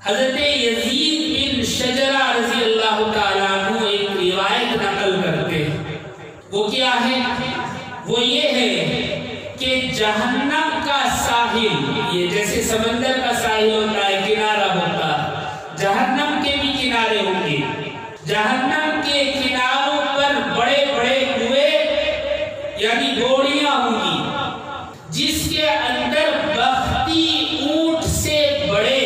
حضرت یزید بن شجرہ رضی اللہ تعالیٰ عنہ ایک روایت نقل کرتے ہیں، وہ کیا ہے؟ وہ یہ ہے کہ جہنم کا ساحل، یہ جیسے سمندر کا ساحل ہوتا ہے، کنارہ ہوتا ہے، جہنم کے بھی کنارے ہوں گے، جہنم کے کناروں پر بڑے بڑے کنویں یعنی گوڑیاں ہوں گی، جس کے اندر بختی اونٹ سے بڑے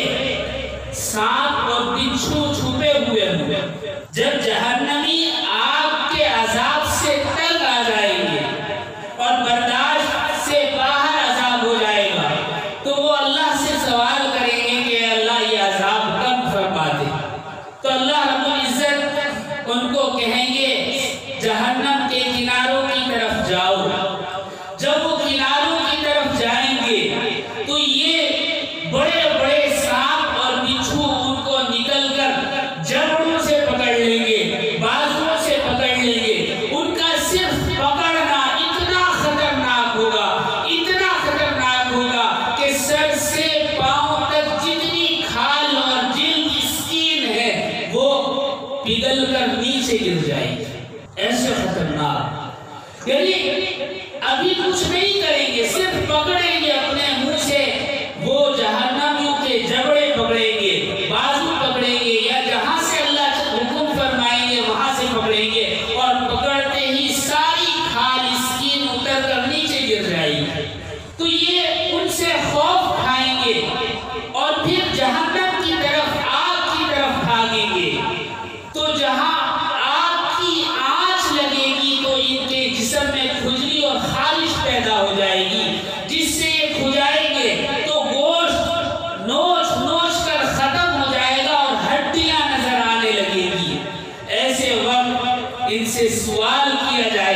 سانپ اور بچھو چھپے ہوئے ہوں گے۔ جب جہنمی آگ کے عذاب سے تنگ آ جائیں گے اور برداشت سے باہر عذاب ہو جائے گا تو وہ اللہ سے سوال کریں گے کہ اللہ یہ عذاب کم فرما دے، تو اللہ رب العزت ان کو کہیں گے جہنم کے کناروں کی طرف جاؤ۔ جب وہ کناروں کی طرف جائیں گے تو یہ بڑے بڑے سانپ اور بچھو ان کو نکل کر جبڑوں سے پکڑ لیں گے، بازوؤں سے پکڑ لیں گے۔ ان کا صرف پکڑنا اتنا خطرناک ہوگا، اتنا خطرناک ہوگا کہ سر سے پاؤں تک جتنی کھال اور جلد اسکین ہے وہ پگھل کر نیچے گر جائے گی، ایسے خطرناک۔ یعنی ابھی کچھ نہیں کریں گے، صرف پکڑیں گے اپنے منہ سے، وہ جہنمیوں کے جبڑے پکڑیں گے، بازو پکڑیں گے، یا جہاں سے اللہ حکم فرمائیں گے وہاں سے پکڑیں گے، اور پکڑتے ہی ساری کھال اسکین اتر کر نیچے گر جائے گی۔ تو یہ ان سے خوف کھائیں گے اور پھر جہنم کی طرف، آگ کی طرف بھاگیں گے۔ تو جہاں آگ کی آنچ لگے گی تو ان کے جسم میں کھجلی اور خارش پیدا ہو جائے گی، جس سے یہ کھجائیں گے تو گوشت نوچ نوچ کر ختم ہو جائے گا اور ہڈیاں نظر آنے لگے گی۔ ایسے وقت ان سے سوال کیا جائے